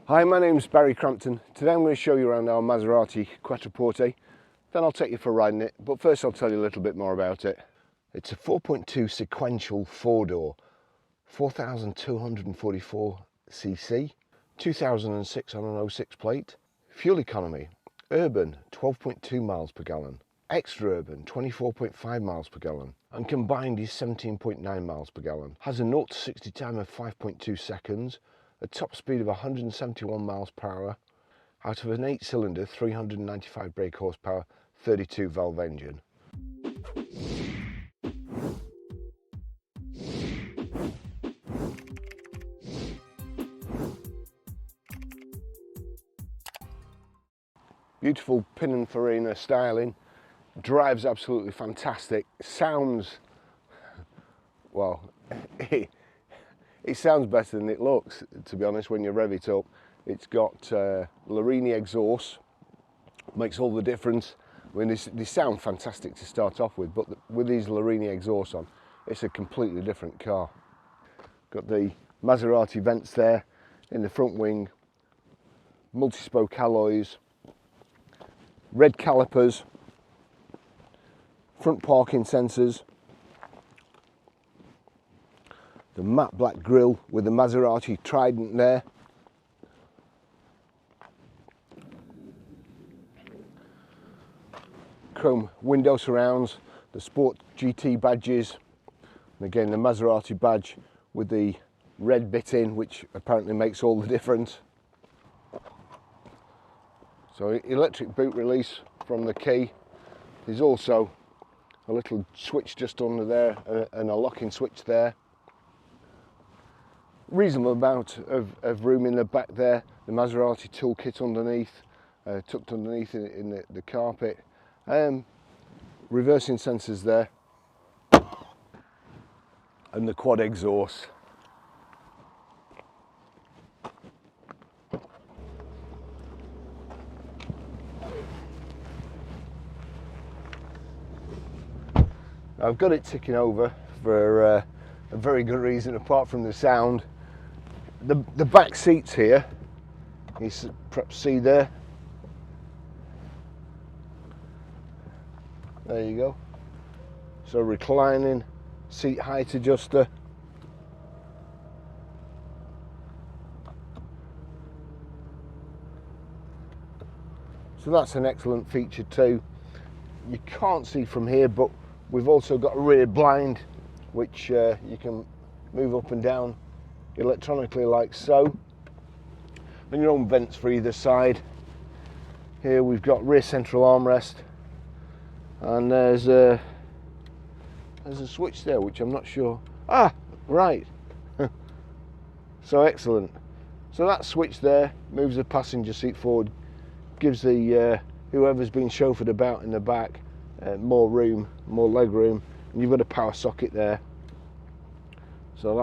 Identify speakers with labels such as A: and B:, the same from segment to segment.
A: Hi, my name's Barry Crampton. Today I'm going to show you around our Maserati Quattroporte, then I'll take you for a ride in it, but first I'll tell you a little bit more about it. It's a 4.2 sequential 4-door, 4,244cc, 2006 on an 06 plate, fuel economy, urban 12.2 miles per gallon, extra urban 24.5 miles per gallon, and combined is 17.9 miles per gallon. Has a 0 to 60 time of 5.2 seconds, a top speed of 171 miles per hour, out of an 8-cylinder 395 brake horsepower 32 valve engine. Beautiful Pininfarina styling, drives absolutely fantastic, sounds, well, it sounds better than it looks, to be honest, when you rev it up. It's got Larini exhaust, makes all the difference. I mean, they sound fantastic to start off with, but with these Larini exhausts on, it's a completely different car. Got the Maserati vents there in the front wing, multi-spoke alloys, red calipers, front parking sensors, the matte black grille with the Maserati trident there, chrome window surrounds, the Sport GT badges, and again the Maserati badge with the red bit in, which apparently makes all the difference. So electric boot release from the key. There's also a little switch just under there and a locking switch there. Reasonable amount of room in the back there. The Maserati toolkit underneath, tucked underneath in the carpet. Reversing sensors there. And the quad exhaust. I've got it ticking over for a very good reason, apart from the sound. The back seats here, you perhaps see there. There you go. So reclining seat height adjuster. So that's an excellent feature too. You can't see from here, but we've also got a rear blind, which you can move up and down electronically like so. And your own vents for either side. Here we've got rear central armrest, and there's a switch there, which I'm not sure. Ah, right. So excellent. So that switch there moves the passenger seat forward, gives the whoever's been chauffeured about in the back more room, more leg room, and you've got a power socket there. So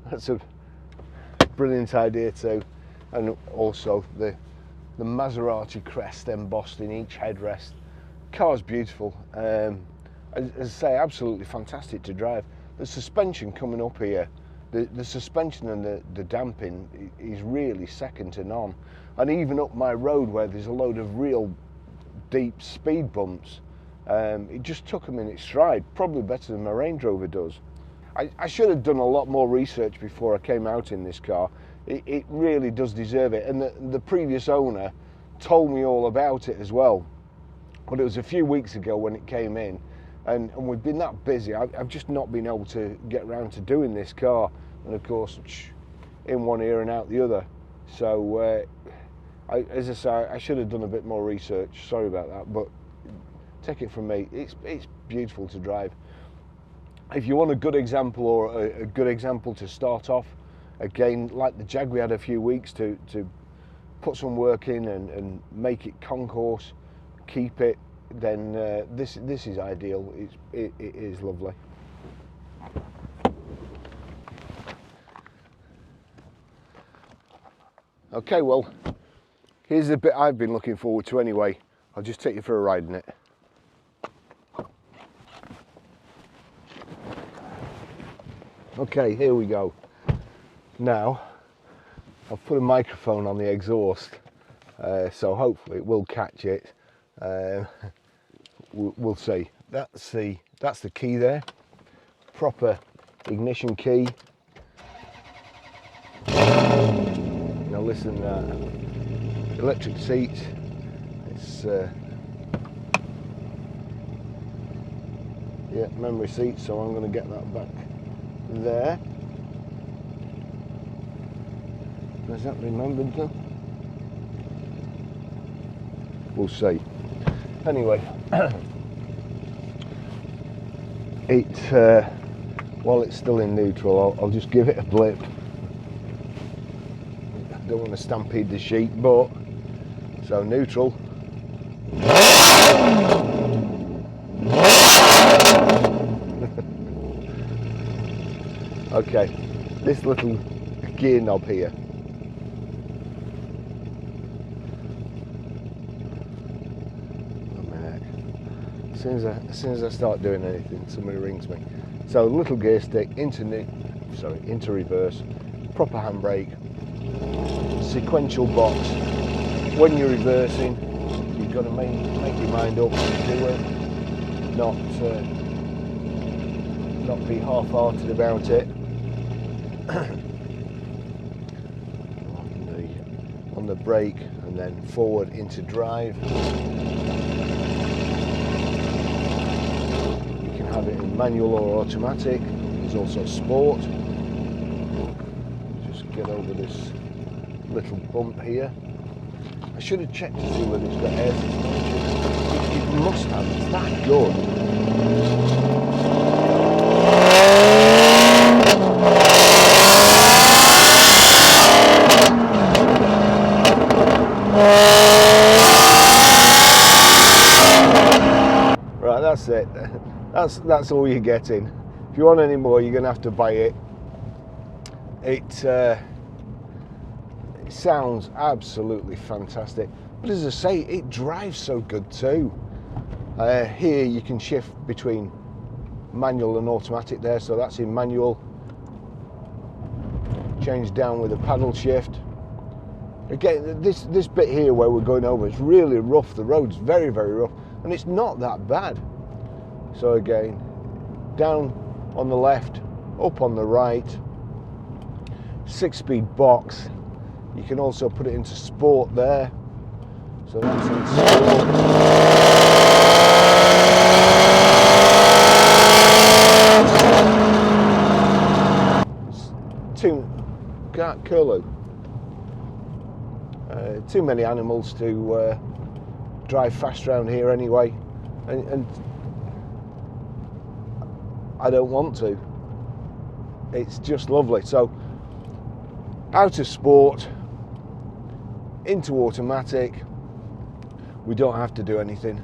A: that's a brilliant idea too. And also the Maserati Crest embossed in each headrest. Car's beautiful. As I say, absolutely fantastic to drive. The suspension coming up here, the suspension and the damping is really second to none. And even up my road where there's a load of real deep speed bumps, it just took them in its stride, probably better than my Range Rover does. I should have done a lot more research before I came out in this car. It really does deserve it, and the previous owner told me all about it as well, but it was a few weeks ago when it came in, and we've been that busy. I've just not been able to get around to doing this car, and of course in one ear and out the other. So as I say, I should have done a bit more research. Sorry about that, but take it from me, it's beautiful to drive. If you want a good example, or a good example to start off, again, like the Jag we had a few weeks to put some work in and make it concourse, keep it, then this is ideal. It is lovely. Okay, well, here's the bit I've been looking forward to anyway. I'll just take you for a ride in it. Okay, here we go. Now, I've put a microphone on the exhaust, so hopefully it will catch it. We'll see. That's the key there, proper ignition key. Now listen, electric seats. It's yeah, memory seat, so I'm going to get that back there. Is that remembered though? We'll see. Anyway, while it's still in neutral, I'll just give it a blip. I don't want to stampede the sheet, but so neutral. Okay, this little gear knob here. As soon as I start doing anything, somebody rings me. So little gear stick into reverse, proper handbrake, sequential box. When you're reversing, you've got to make your mind up to do it, not be half-hearted about it. on the brake, and then forward into drive. Have it in manual or automatic. There's also sport. Just get over this little bump here. I should have checked to see whether it's got air suspension. It must have. It's that good. Right, that's it. That's all you're getting. If you want any more, you're going to have to buy it. It sounds absolutely fantastic. But as I say, it drives so good too. Here you can shift between manual and automatic there, so that's in manual. Change down with a paddle shift. Again, this bit here where we're going over is really rough. The road's very, very rough, and it's not that bad. So again, down on the left, up on the right, 6-speed box. You can also put it into sport there. So that's in sport. Too many animals to drive fast around here anyway, and I don't want to. It's just lovely. So out of sport into automatic, we don't have to do anything.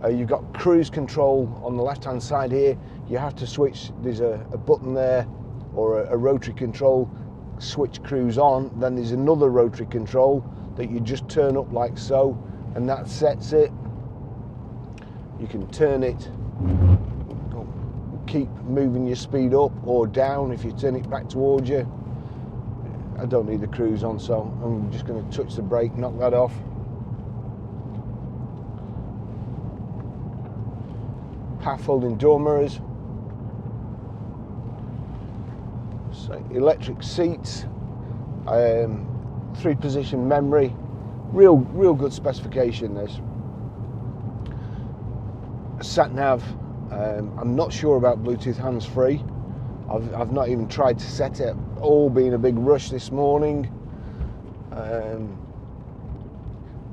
A: You've got cruise control on the left hand side here. You have to switch, there's a button there, or a rotary control, switch cruise on. Then there's another rotary control that you just turn up like so, and that sets it. You can turn it, keep moving your speed up or down if you turn it back towards you. I don't need the cruise on, so I'm just going to touch the brake, knock that off. Half folding door mirrors. So electric seats, 3-position memory, real good specification. This sat nav. I'm not sure about Bluetooth hands-free. I've not even tried to set it. All being a big rush this morning.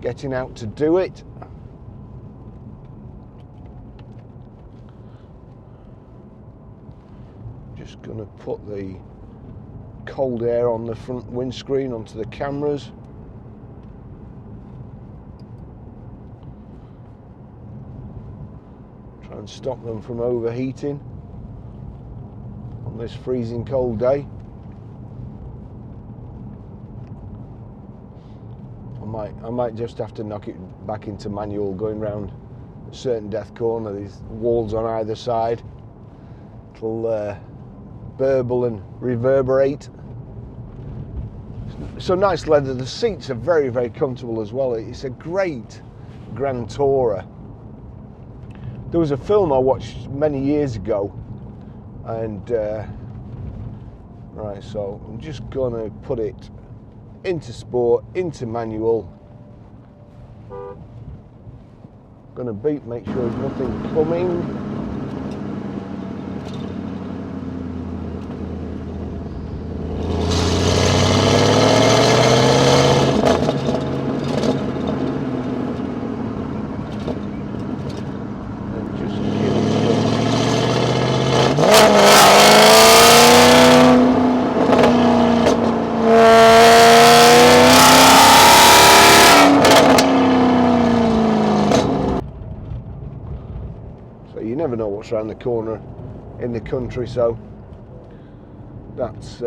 A: Getting out to do it. Just going to put the cold air on the front windscreen onto the cameras. Try and stop them from overheating on this freezing cold day. I might just have to knock it back into manual going round a certain death corner. These walls on either side. It'll burble and reverberate. So nice leather. The seats are very, very comfortable as well. It's a great Grand Tourer. There was a film I watched many years ago, and right, so I'm just gonna put it into sport, into manual. Gonna beep, make sure there's nothing coming. You never know what's around the corner in the country, so that's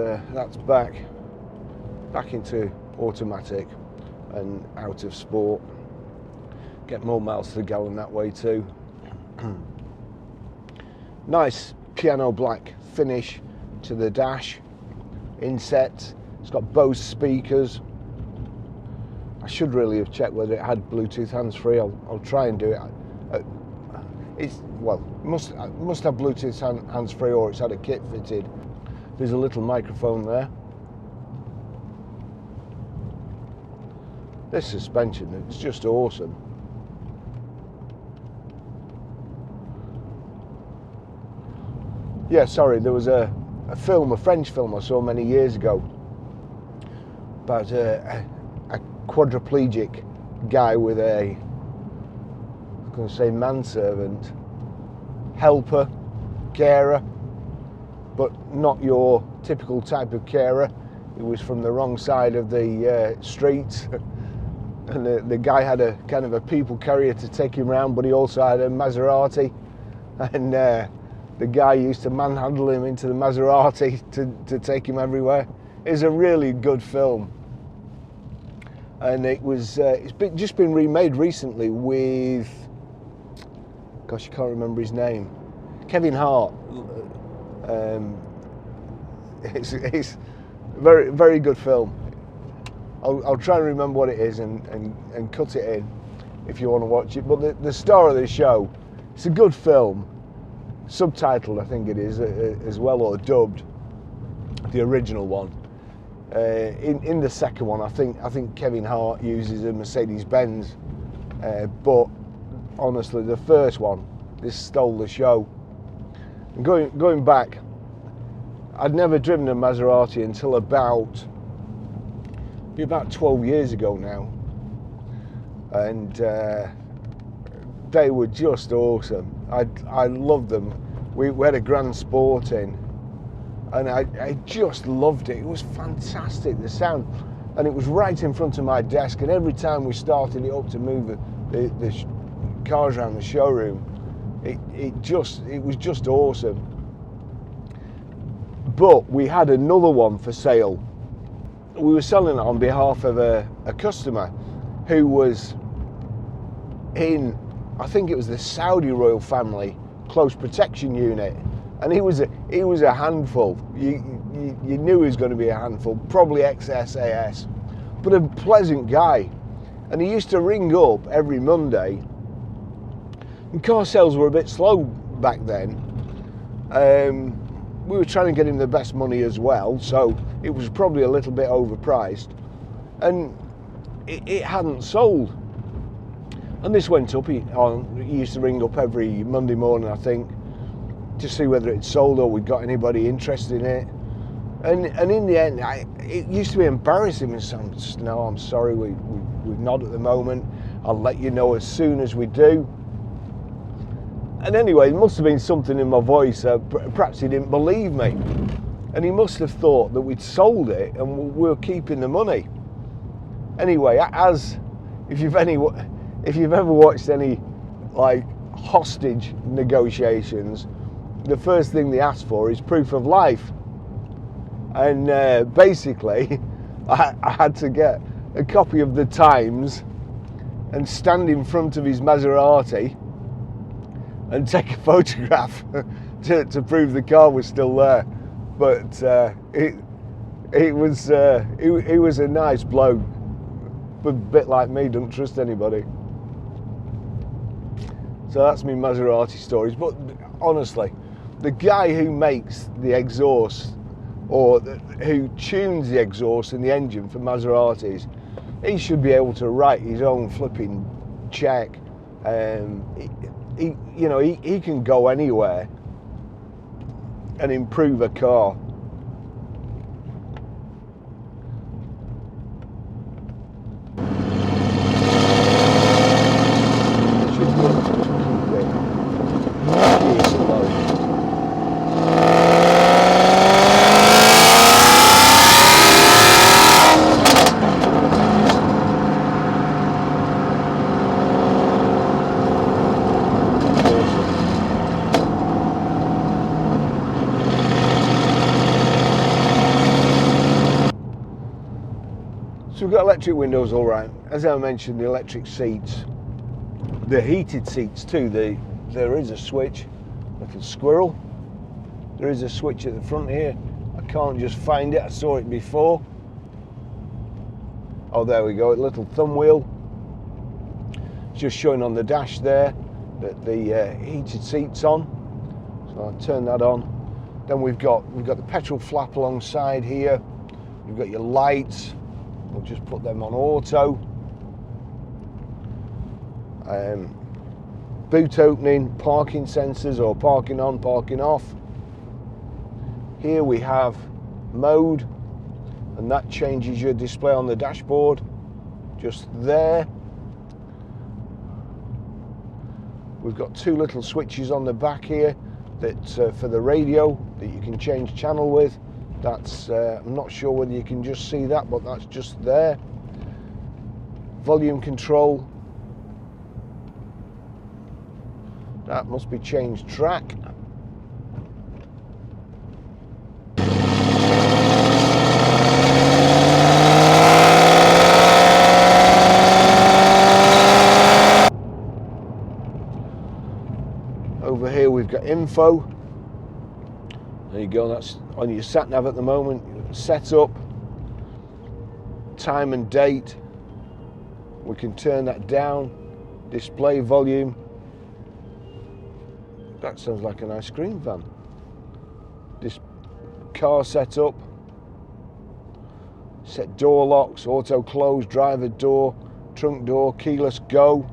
A: back into automatic and out of sport. Get more miles to the gallon that way too. Nice piano black finish to the dash. Insets. It's got Bose speakers. I should really have checked whether it had Bluetooth hands-free. I'll try and do it. Must have Bluetooth hands-free, or it's had a kit fitted. There's a little microphone there. This suspension, it's just awesome. Yeah, sorry, there was a French film I saw many years ago about a quadriplegic guy with a, I'm going to say manservant, helper, carer, but not your typical type of carer. He was from the wrong side of the street, and the guy had a kind of a people carrier to take him around, but he also had a Maserati, and the guy used to manhandle him into the Maserati to take him everywhere. It's a really good film, and it's just been remade recently with, gosh, I can't remember his name, Kevin Hart. It's a very, very good film. I'll try and remember what it is and cut it in if you want to watch it. But the star of the show, it's a good film, subtitled I think it is as well, or dubbed, the original one. In the second one, I think Kevin Hart uses a Mercedes-Benz, but honestly, the first one, this stole the show. And going back, I'd never driven a Maserati until about 12 years ago now, and they were just awesome. I loved them. We had a Grand Sport in, and I just loved it. It was fantastic, the sound, and it was right in front of my desk, and every time we started it up to move the cars around the showroom, it was just awesome. But we had another one for sale. We were selling it on behalf of a customer who was in, I think it was the Saudi royal family close protection unit, and he was a handful. You knew he was going to be a handful, probably ex-SAS, but a pleasant guy. And he used to ring up every Monday. And car sales were a bit slow back then. We were trying to get him the best money as well, so it was probably a little bit overpriced, and it hadn't sold. And this went up. He used to ring up every Monday morning, I think, to see whether it sold or we'd got anybody interested in it. And in the end, it used to be embarrassing. And so no, I'm sorry, we've not at the moment. I'll let you know as soon as we do. And anyway, there must have been something in my voice. Perhaps he didn't believe me, and he must have thought that we'd sold it and we were keeping the money. Anyway, if you've ever watched any like hostage negotiations, the first thing they ask for is proof of life. And basically, I had to get a copy of the Times and stand in front of his Maserati and take a photograph to prove the car was still there. But He was a nice bloke, but a bit like me, don't trust anybody. So that's my Maserati stories. But honestly, the guy who makes the exhaust, or who tunes the exhaust in the engine for Maseratis, he should be able to write his own flipping check. He can go anywhere and improve a car. So we've got electric windows all right. As I mentioned, the electric seats, the heated seats too. There is a switch, little squirrel. There is a switch at the front here. I can't just find it. I saw it before. Oh, there we go. A little thumb wheel. Just showing on the dash there that the heated seats on. So I'll turn that on. Then we've got the petrol flap alongside here. You've got your lights. We'll just put them on auto. Boot opening, parking sensors, or parking on, parking off. Here we have mode, and that changes your display on the dashboard. Just there. We've got two little switches on the back here that for the radio that you can change channel with. That's I'm not sure whether you can just see that, but that's just there. Volume control. That must be changed track. Over here we've got info. There you go, that's on your sat nav at the moment. Setup, time and date. We can turn that down. Display volume. That sounds like an ice cream van. This car setup. Set door locks, auto close, driver door, trunk door, keyless go.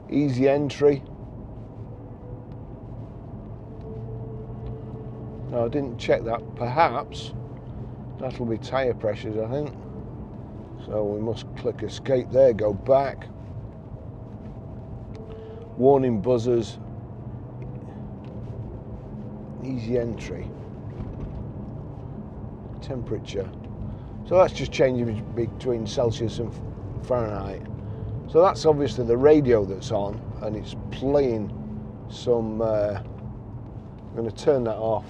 A: Easy entry. No, I didn't check that. Perhaps that'll be tyre pressures, I think. So we must click escape there, go back. Warning buzzers. Easy entry. Temperature. So that's just changing between Celsius and Fahrenheit. So that's obviously the radio that's on, and it's playing some I'm going to turn that off.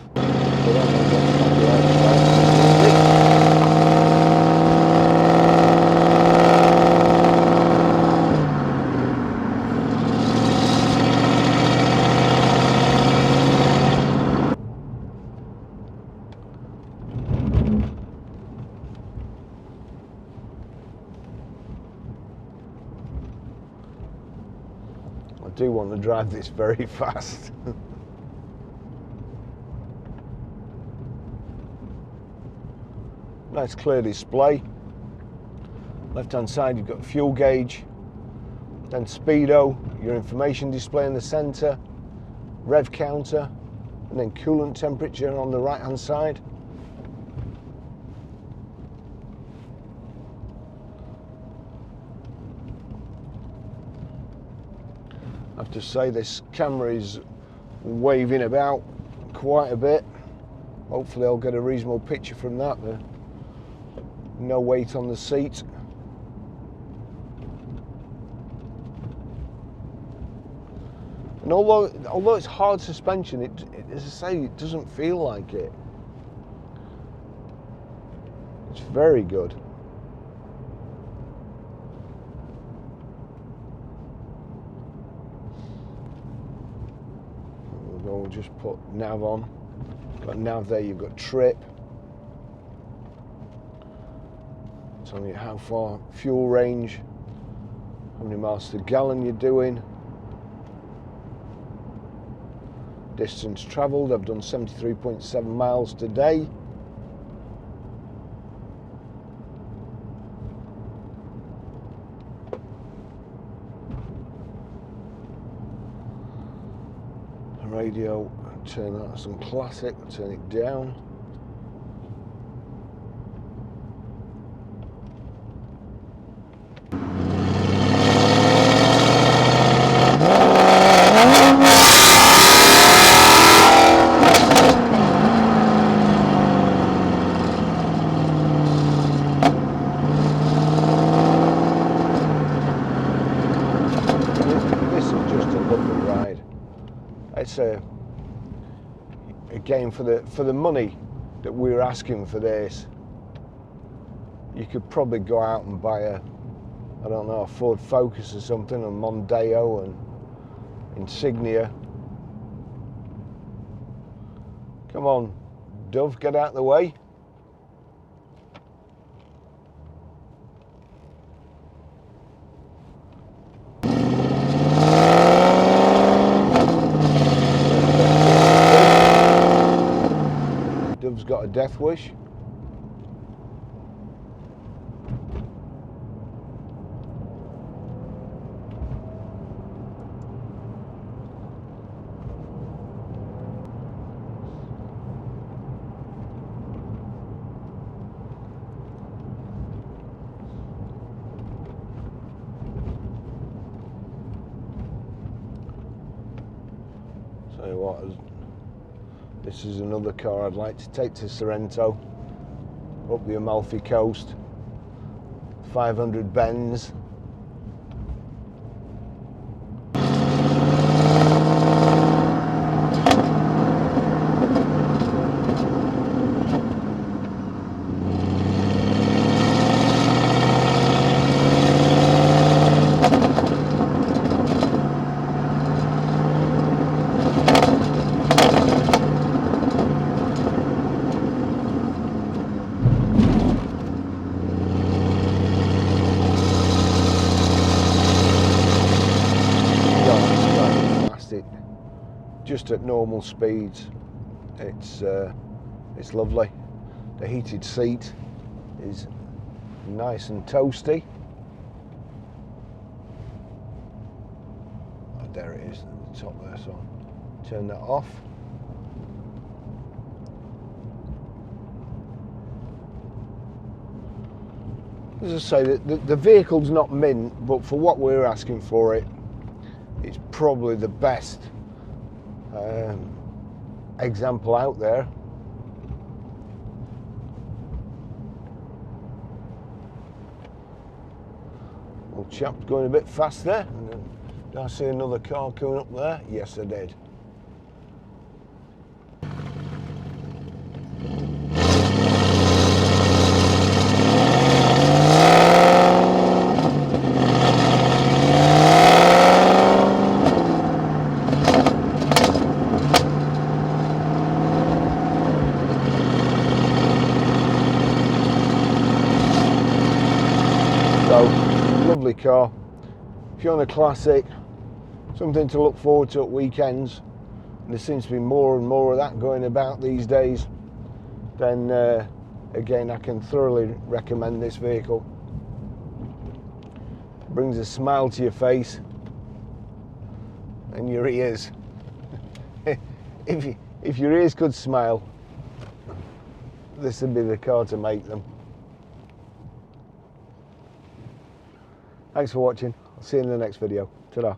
A: I do want to drive this very fast. Nice clear display. Left hand side you've got fuel gauge, then speedo, your information display in the centre, rev counter, and then coolant temperature on the right hand side. I have to say this camera is waving about quite a bit. Hopefully I'll get a reasonable picture from that. No weight on the seat. And although it's hard suspension, it, as I say, it doesn't feel like it. It's very good. We'll just put nav on. Got nav there, you've got trip, telling you how far fuel range, how many miles to the gallon you're doing, distance travelled. I've done 73.7 miles today. The radio, turn that to some classic, turn it down. It's a again for the money that we're asking for this. You could probably go out and buy a, I don't know, a Ford Focus or something, a Mondeo and Insignia. Come on, Dove, get out of the way. Dove's got a death wish. Tell you what, this is another car I'd like to take to Sorrento, up the Amalfi Coast, 500 Benz. Just at normal speeds, it's lovely. The heated seat is nice and toasty. Oh, there it is at the top there, so I'll turn that off. As I say, the vehicle's not mint, but for what we're asking for it, it's probably the best example out there. Old chap's going a bit fast there. Did I see another car coming up there? Yes, I did. Lovely car. If you're on a classic, something to look forward to at weekends, and there seems to be more and more of that going about these days, then again I can thoroughly recommend this vehicle. It brings a smile to your face and your ears. If your ears could smile, this would be the car to make them. Thanks for watching. I'll see you in the next video. Ta-da.